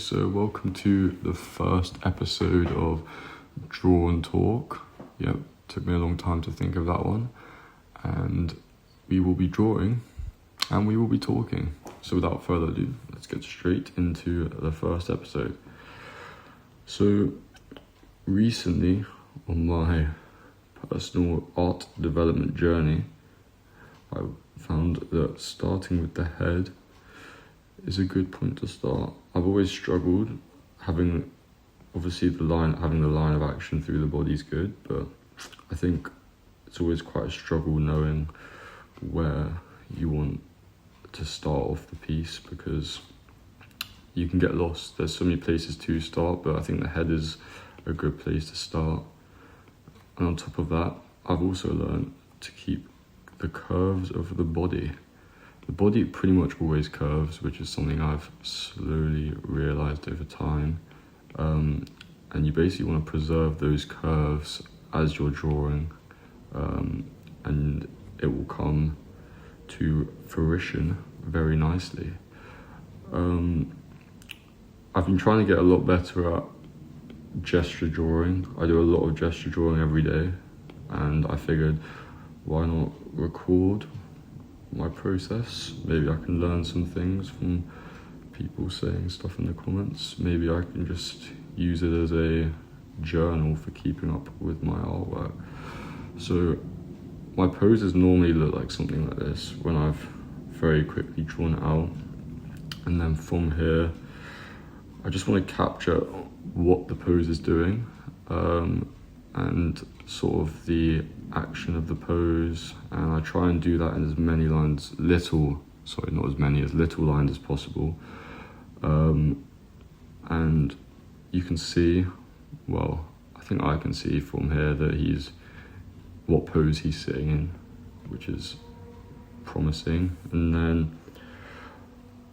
so welcome to the first episode of Draw and Talk. Yep, took me a long time to think of that one. And we will be drawing and we will be talking. So without further ado, let's get straight into the first episode. So recently, on my personal art development journey, I found that starting with the head is a good point to start. I've always struggled having the line of action through the body is good, but I think it's always quite a struggle knowing where you want to start off the piece, because you can get lost. There's so many places to start, but I think the head is a good place to start. And on top of that, I've also learned to keep the curves of the body. The body pretty much always curves, which is something I've slowly realised over time. And you basically want to preserve those curves as you're drawing, and it will come to fruition very nicely. I've been trying to get a lot better at gesture drawing. I do a lot of gesture drawing every day, and I figured, why not record my process? Maybe I can learn some things from people saying stuff in the comments. Maybe I can just use it as a journal for keeping up with my artwork. So my poses normally look like something like this when I've very quickly drawn it out, and then from here I just want to capture what the pose is doing, and sort of the action of the pose, and I try and do that in as many lines, as little lines as possible. And you can see, well, I think I can see from here that what pose he's sitting in, which is promising. And then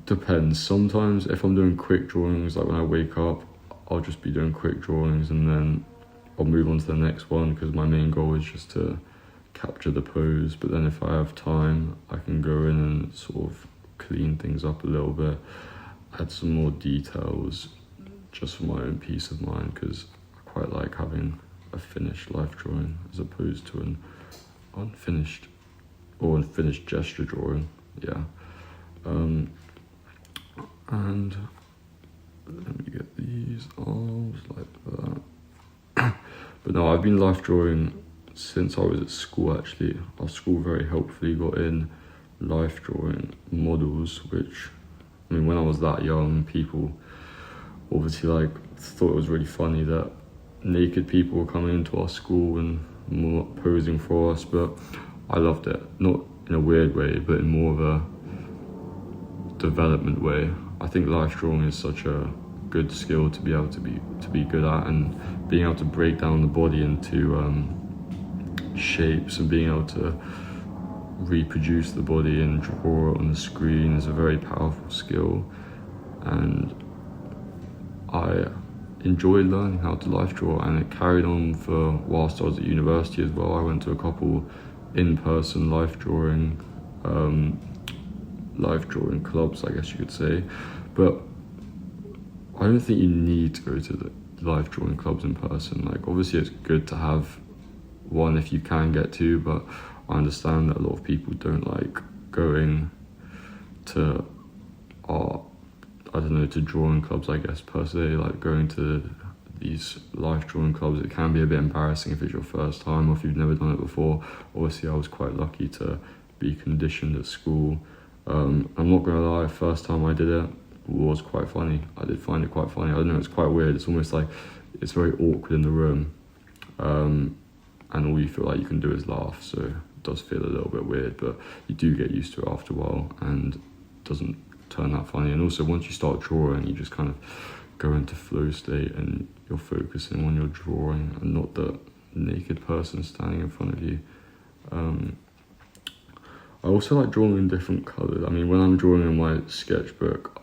depends, sometimes if I'm doing quick drawings, like when I wake up, I'll just be doing quick drawings and then I'll move on to the next one, because my main goal is just to capture the pose. But then if I have time, I can go in and sort of clean things up a little bit, add some more details just for my own peace of mind, because I quite like having a finished life drawing as opposed to an unfinished gesture drawing. And let me get these arms like that. But no, I've been life drawing since I was at school. Actually, our school very helpfully got in life drawing models, which, I mean, when I was that young, people obviously thought it was really funny that naked people were coming into our school and more posing for us, but I loved it. Not in a weird way, but in more of a development way. I think life drawing is such a good skill to be able to be good at, and being able to break down the body into shapes and being able to reproduce the body and draw it on the screen is a very powerful skill. And I enjoyed learning how to life draw, and it carried on for whilst I was at university as well. I went to a couple in-person life drawing clubs, I guess you could say, but I don't think you need to go to the life drawing clubs in person. Obviously it's good to have one if you can get to, but I understand that a lot of people don't like going to to drawing clubs, I guess, per se. Going to these life drawing clubs, it can be a bit embarrassing if it's your first time or if you've never done it before. Obviously I was quite lucky to be conditioned at school. I'm not gonna lie, first time I did it was quite funny. I did find it quite funny. I don't know, it's quite weird. It's almost like it's very awkward in the room, and all you feel like you can do is laugh, so it does feel a little bit weird, but you do get used to it after a while and it doesn't turn that funny. And also once you start drawing, you just kind of go into flow state and you're focusing on your drawing and not the naked person standing in front of you. I also like drawing in different colours. I mean, when I'm drawing in my sketchbook,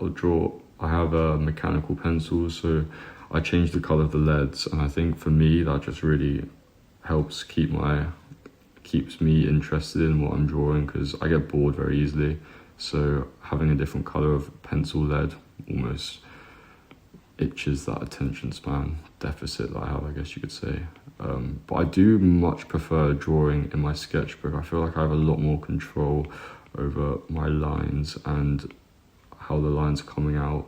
I have mechanical pencils, so I change the colour of the leads, and I think for me that just really helps keeps me interested in what I'm drawing, because I get bored very easily. So having a different colour of pencil lead almost itches that attention span deficit that I have, I guess you could say. But I do much prefer drawing in my sketchbook. I feel like I have a lot more control over my lines and how the lines are coming out.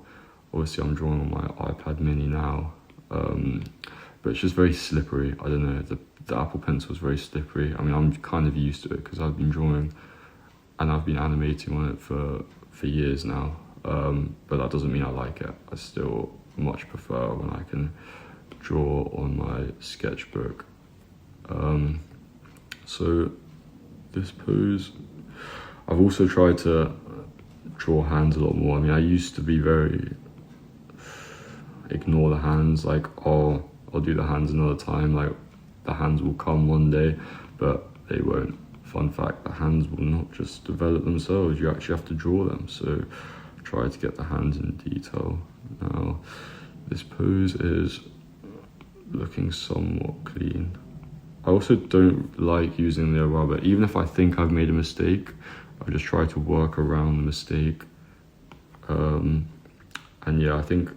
Obviously I'm drawing on my iPad mini now, but it's just very slippery. I don't know, the Apple Pencil is very slippery. I mean, I'm kind of used to it because I've been drawing and I've been animating on it for years now, but that doesn't mean I like it. I still much prefer when I can draw on my sketchbook. So this pose, I've also tried to draw hands a lot more. I mean, I used to be very ignore the hands, like, oh, I'll do the hands another time, like the hands will come one day, but they won't. Fun fact, the hands will not just develop themselves, you actually have to draw them. So try to get the hands in detail. Now this pose is looking somewhat clean. I also don't like using the rubber. Even if I think I've made a mistake, I just try to work around the mistake. And yeah, I think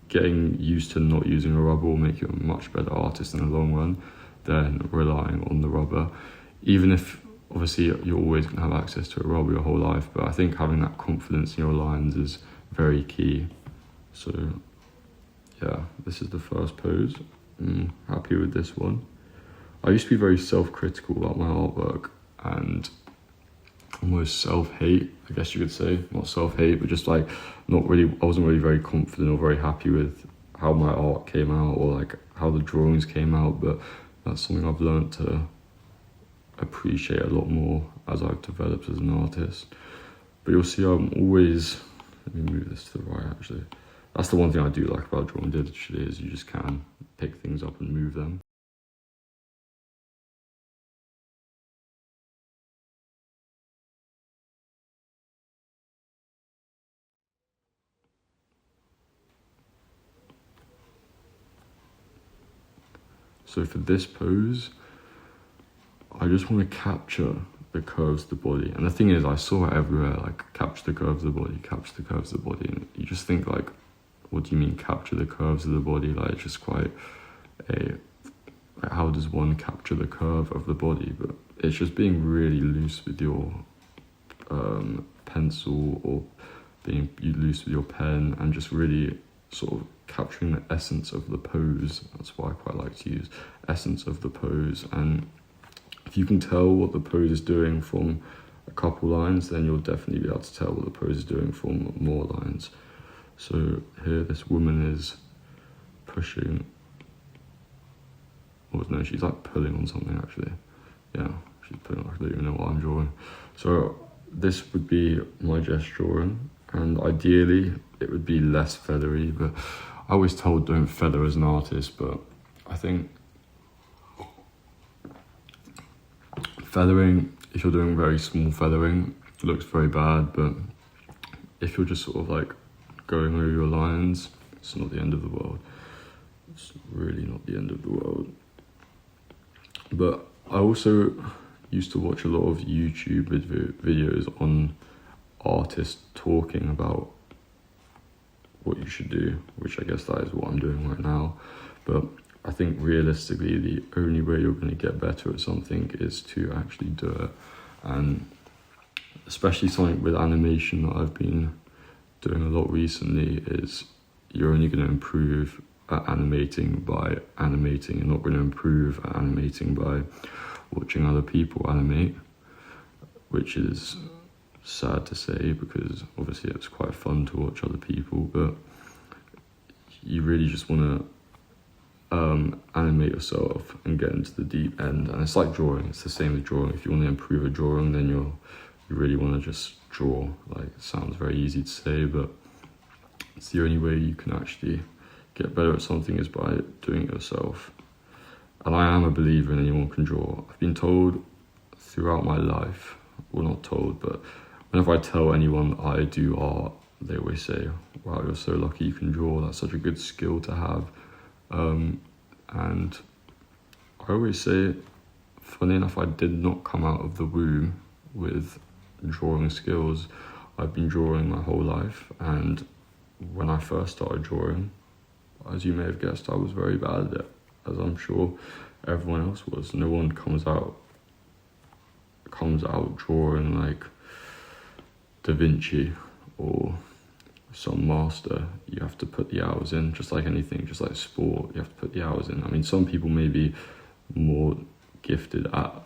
getting used to not using a rubber will make you a much better artist in the long run than relying on the rubber. Even if obviously you're always going to have access to a rubber your whole life, but I think having that confidence in your lines is very key. So yeah, this is the first pose. I'm happy with this one. I used to be very self-critical about my artwork and almost self-hate, I guess you could say. Not self-hate, but just like I wasn't really very confident or very happy with how my art came out or like how the drawings came out, but that's something I've learned to appreciate a lot more as I've developed as an artist. But you'll see I'm always, let me move this to the right actually. That's the one thing I do like about drawing digitally, is you just can pick things up and move them. So for this pose, I just want to capture the curves of the body. And the thing is, I saw it everywhere, like capture the curves of the body, capture the curves of the body. And you just think like, what do you mean capture the curves of the body? Like it's just quite like how does one capture the curve of the body? But it's just being really loose with your pencil, or being loose with your pen, and just really sort of capturing the essence of the pose. That's why I quite like to use essence of the pose. And if you can tell what the pose is doing from a couple lines, then you'll definitely be able to tell what the pose is doing from more lines. So here this woman is pushing, or no, she's like pulling on something actually. Yeah, she's pulling, I don't even know what I'm drawing. So this would be my gesture drawing, and ideally it would be less feathery, but I always told don't feather as an artist, but I think feathering, if you're doing very small feathering, it looks very bad, but if you're just sort of like going over your lines, it's not the end of the world. It's really not the end of the world. But I also used to watch a lot of YouTube videos on artists talking about what you should do, which I guess that is what I'm doing right now. But I think realistically, the only way you're going to get better at something is to actually do it. And especially something with animation that I've been doing a lot recently, is you're only going to improve at animating by animating. You're not going to improve at animating by watching other people animate, which is sad to say because obviously it's quite fun to watch other people, but you really just want to animate yourself and get into the deep end. And it's like drawing, it's the same with drawing. If you want to improve a drawing, then you really want to just draw. Like, it sounds very easy to say, but it's the only way you can actually get better at something is by doing it yourself. And I am a believer in anyone can draw. I've been told throughout my life, well, not told, but whenever I tell anyone that I do art, they always say, wow, you're so lucky you can draw, that's such a good skill to have. And I always say, funny enough, I did not come out of the womb with drawing skills. I've been drawing my whole life, and when I first started drawing, as you may have guessed, I was very bad at it, as I'm sure everyone else was. No one comes out drawing like Da Vinci or some master. You have to put the hours in, just like anything, just like sport, you have to put the hours in. I mean, some people may be more gifted at,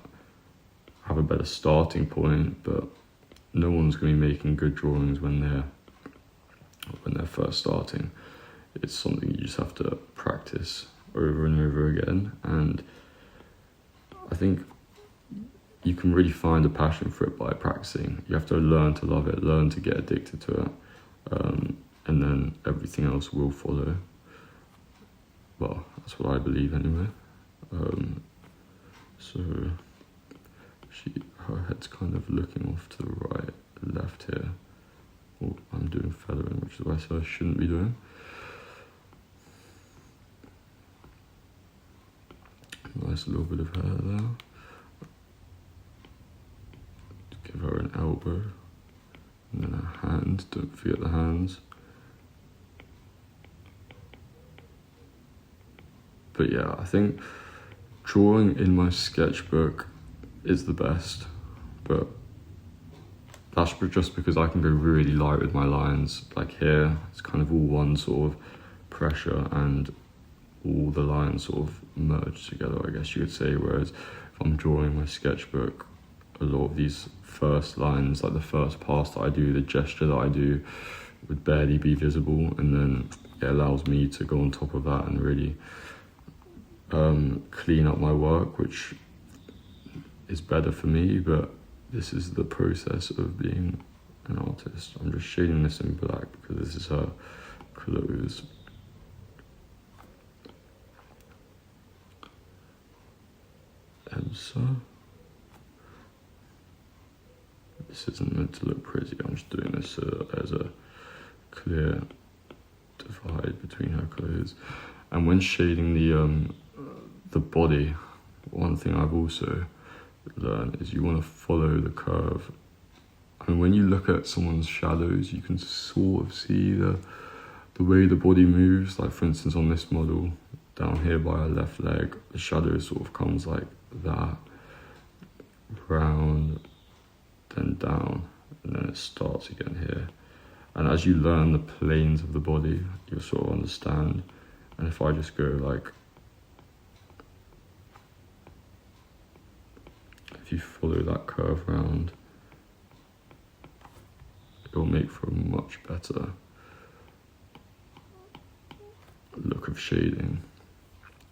have a better starting point, but no one's going to be making good drawings when they're first starting. It's something you just have to practice over and over again, and I think you can really find a passion for it by practicing. You have to learn to love it, learn to get addicted to it, and then everything else will follow. Well, that's what I believe anyway. So her head's kind of looking off to the right, left here. Oh, I'm doing feathering, which is what I shouldn't be doing. Nice little bit of hair there. Give her an elbow, and then a hand. Don't forget the hands. But yeah, I think drawing in my sketchbook is the best, but that's just because I can go really light with my lines. Like here, it's kind of all one sort of pressure and all the lines sort of merge together, I guess you could say, whereas if I'm drawing my sketchbook, a lot of these first lines, like the first pass that I do, the gesture that I do, would barely be visible, and then it allows me to go on top of that and really clean up my work, which is better for me, but this is the process of being an artist. I'm just shading this in black because this is her clothes. Elsa. This isn't meant to look pretty, I'm just doing this as a clear divide between her clothes. And when shading the body, one thing I've also learned is you want to follow the curve. I mean, when you look at someone's shadows, you can sort of see the way the body moves. Like for instance, on this model, down here by her left leg, the shadow sort of comes like that, round, then down, and then it starts again here. And as you learn the planes of the body, you'll sort of understand. And if I just go like, if you follow that curve round, it will make for a much better look of shading.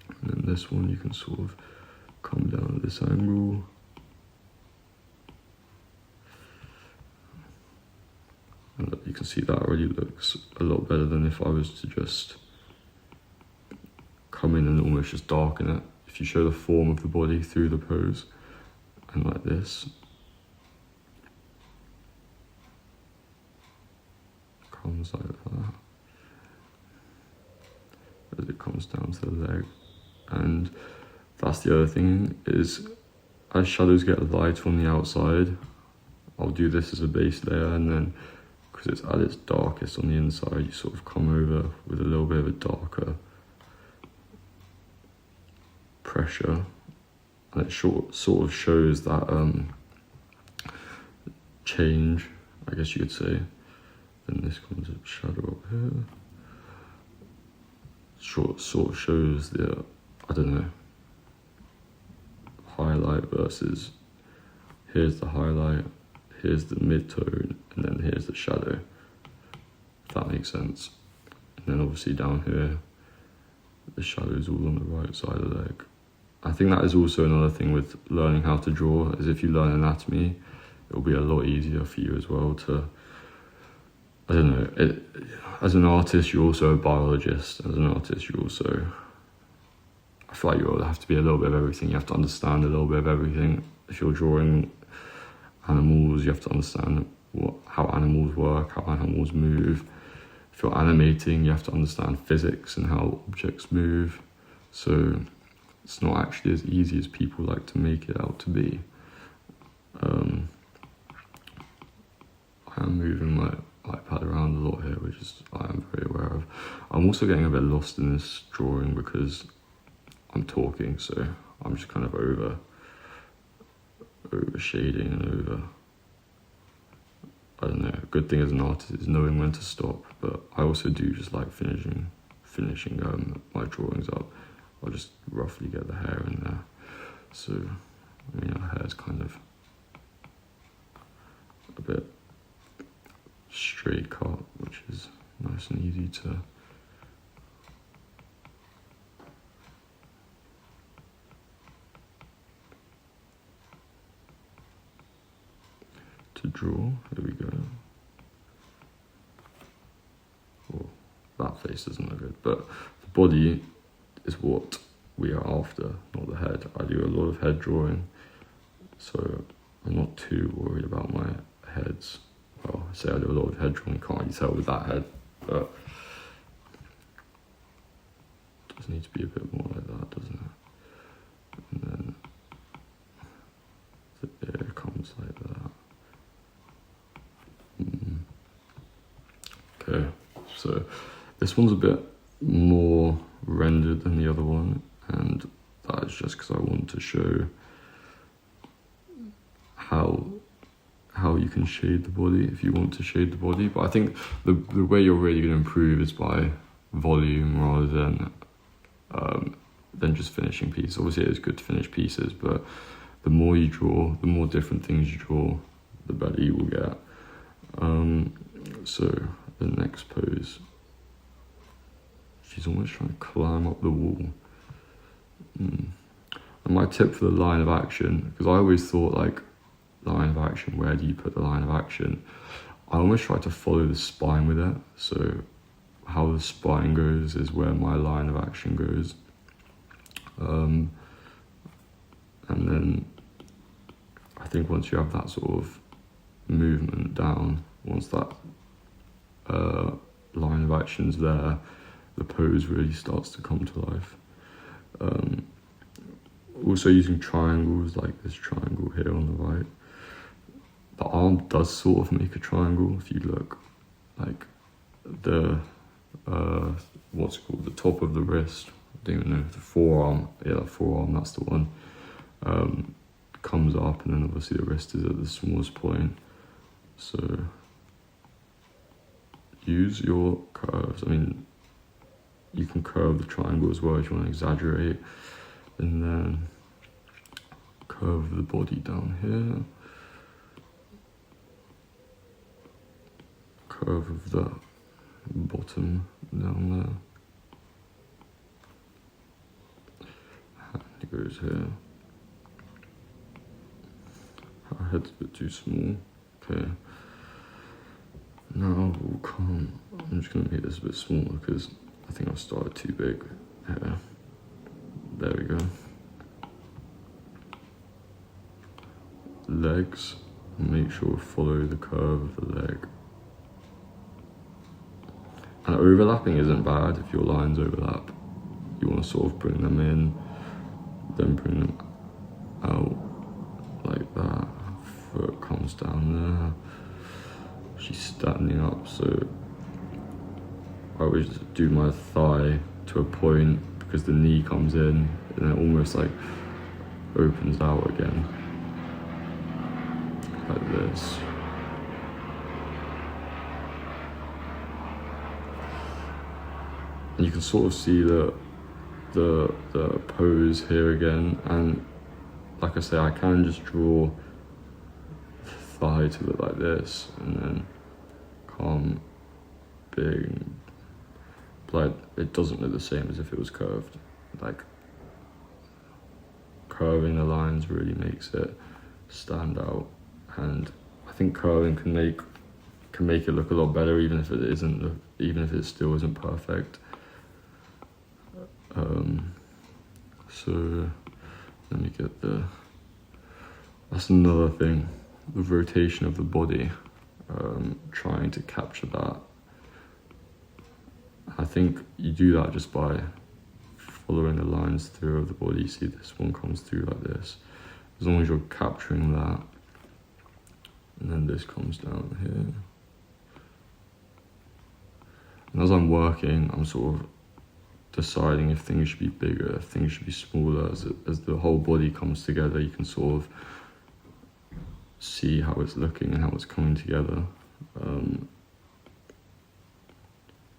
And then this one, you can sort of come down at this angle. And you can see that already looks a lot better than if I was to just come in and almost just darken it. If you show the form of the body through the pose, and like this, comes like that, as it comes down to the leg. And that's the other thing, is as shadows get light on the outside, I'll do this as a base layer, and then because it's at its darkest on the inside, you sort of come over with a little bit of a darker pressure, and it sort of shows that change, I guess you could say. Then this comes a shadow up here. Sort of shows the, I don't know, highlight versus here's the highlight, here's the mid-tone, and then here's the shadow, if that makes sense. And then obviously down here, the shadow's all on the right side of the leg. I think that is also another thing with learning how to draw, is if you learn anatomy, it'll be a lot easier for you as well to, I don't know, as an artist, you're also a biologist. As an artist, you also, I feel like you have to be a little bit of everything. You have to understand a little bit of everything. If you're drawing animals, you have to understand how animals work, how animals move. If you're animating, you have to understand physics and how objects move. So it's not actually as easy as people like to make it out to be. I'm moving like pad around a lot here, which is I am very aware of. I'm also getting a bit lost in this drawing because I'm talking, so I'm just kind of over shading and over. I don't know. A good thing as an artist is knowing when to stop, but I also do just like finishing my drawings up. I'll just roughly get the hair in there. So, I mean, her hair's kind of a bit straight cut, which is nice and easy to draw. Here we go. Oh, that face doesn't look good, but the body is what we are after, not the head. I do a lot of head drawing, so I'm not too worried about my heads. Well, I say I do a lot of head drawing, can't you tell with that head, but it does need to be a bit more like that, doesn't it? And then the ear comes like that. Okay, so this one's a bit more rendered than the other one, and that is just because I want to show how you can shade the body if you want to shade the body. But I think the way you're really going to improve is by volume rather than just finishing pieces. Obviously, it's good to finish pieces, but the more you draw, the more different things you draw, the better you will get. So the next pose, she's almost trying to climb up the wall. And my tip for the line of action, because I always thought like, line of action, where do you put the line of action? I almost try to follow the spine with it. So how the spine goes is where my line of action goes. And then I think once you have that sort of movement down, once that line of action's there, the pose really starts to come to life. Also using triangles, like this triangle here on the right. The arm does sort of make a triangle if you look. Like the, what's it called, the top of the wrist, I don't even know, the forearm, yeah, the forearm, that's the one, comes up, and then obviously the wrist is at the smallest point. So use your curves. I mean, you can curve the triangle as well if you want to exaggerate, and then curve the body down here, curve of the bottom down there, hand goes here. Her head's a bit too small. Okay, now we'll come, I'm just going to make this a bit smaller because I think I've started too big here. There we go. Legs, make sure to follow the curve of the leg. And overlapping isn't bad if your lines overlap. You want to sort of bring them in, then bring them out like that. Foot comes down there. She's standing up, so I always do my thigh to a point because the knee comes in and it almost like opens out again. Like this. And you can sort of see the pose here again, and like I say, I can just draw the thigh to look like this, and then come big, but it doesn't look the same as if it was curved. Like curving the lines really makes it stand out, and I think curving can make it look a lot better, even if it still isn't perfect. So let me get that's another thing, the rotation of the body, trying to capture that. I think you do that just by following the lines through of the body. See, this one comes through like this. As long as you're capturing that, and then this comes down here. And as I'm working, I'm sort of deciding if things should be bigger, if things should be smaller. As the whole body comes together, you can sort of see how it's looking and how it's coming together.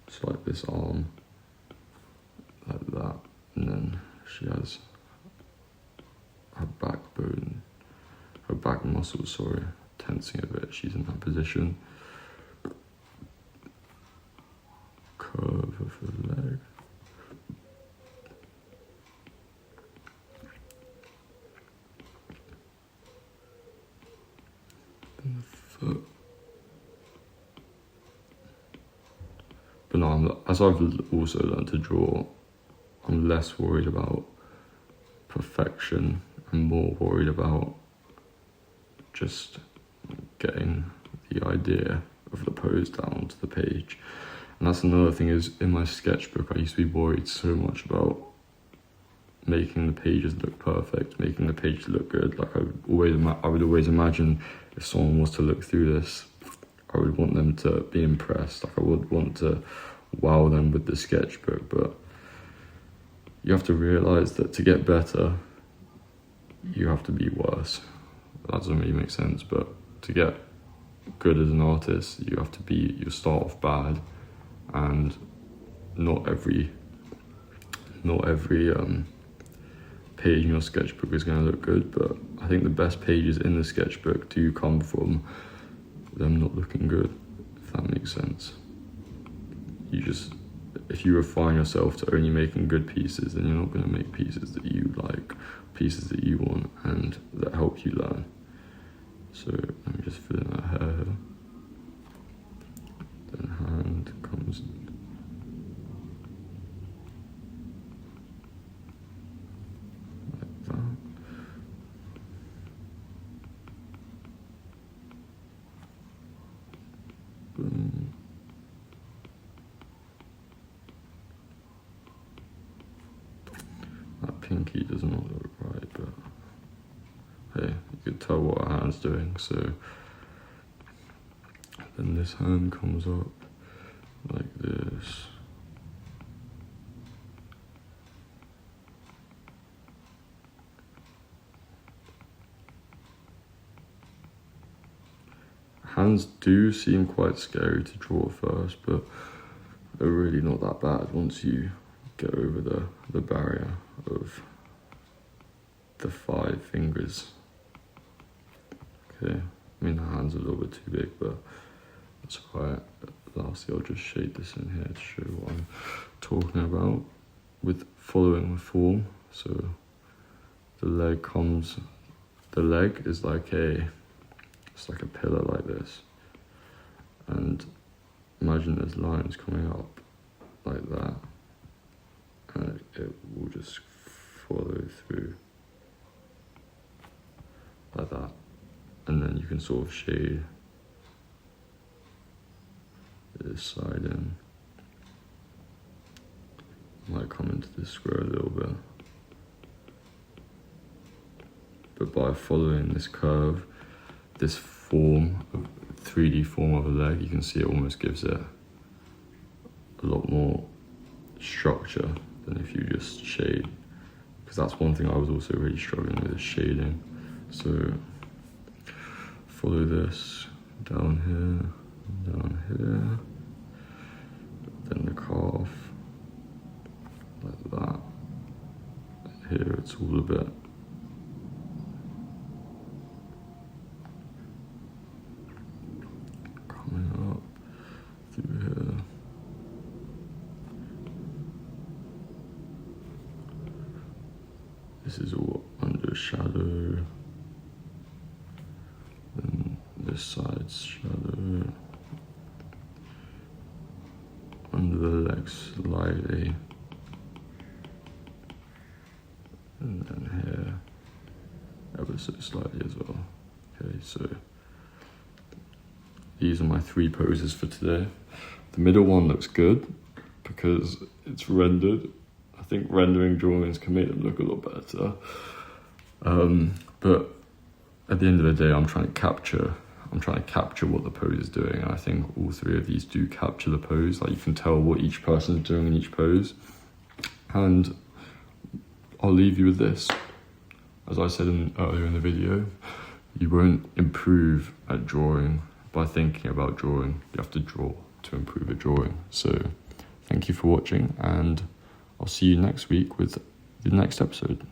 It's like this arm, like that, and then she has her backbone, her back muscles, sorry, tensing a bit. She's in that position. Curve of her leg. And the foot. But no, as I've also learned to draw, I'm less worried about perfection and more worried about just getting the idea of the pose down to the page. And that's another thing, is in my sketchbook I used to be worried so much about making the pages look perfect, making the page look good. Like I would always imagine if someone was to look through this, I would want them to be impressed. Like I would want to wow them with the sketchbook. But you have to realise that to get better, you have to be worse. That doesn't really make sense, but to get good as an artist, you start off bad, and not every page in your sketchbook is going to look good, but I think the best pages in the sketchbook do come from them not looking good, if that makes sense. If you refine yourself to only making good pieces, then you're not going to make pieces that you like, pieces that you want and that help you learn. So let me just fill in her hair here. Then hand comes like that. Boom. That pinky does not look right, but hey, you can tell what our hand's doing. So then this hand comes up like this. Hands do seem quite scary to draw first, but they're really not that bad once you get over the barrier of the 5 fingers. Okay, I mean the hand's a little bit too big, but that's alright. Lastly, I'll just shade this in here to show what I'm talking about with following the form. So the leg is like it's like a pillar like this, and imagine there's lines coming up like that, and it will just follow through like that, and then you can sort of shade this side in. Might come into this square a little bit, but by following this curve, this form, 3D form of a leg, you can see it almost gives it a lot more structure than if you just shade, because that's one thing I was also really struggling with, is shading. So follow this down here, then the calf, like that. Here it's all a bit coming up through here. This is all under shadow. Then this side's shadow. Under the legs slightly. And then here, ever so slightly as well. Okay, so these are my 3 poses for today. The middle one looks good because it's rendered. I think rendering drawings can make them look a lot better. But at the end of the day, I'm trying I'm trying to capture what the pose is doing, and I think all three of these do capture the pose. Like, you can tell what each person is doing in each pose. And I'll leave you with this. As I said earlier in the video, you won't improve at drawing by thinking about drawing. You have to draw to improve at drawing. So thank you for watching, and I'll see you next week with the next episode.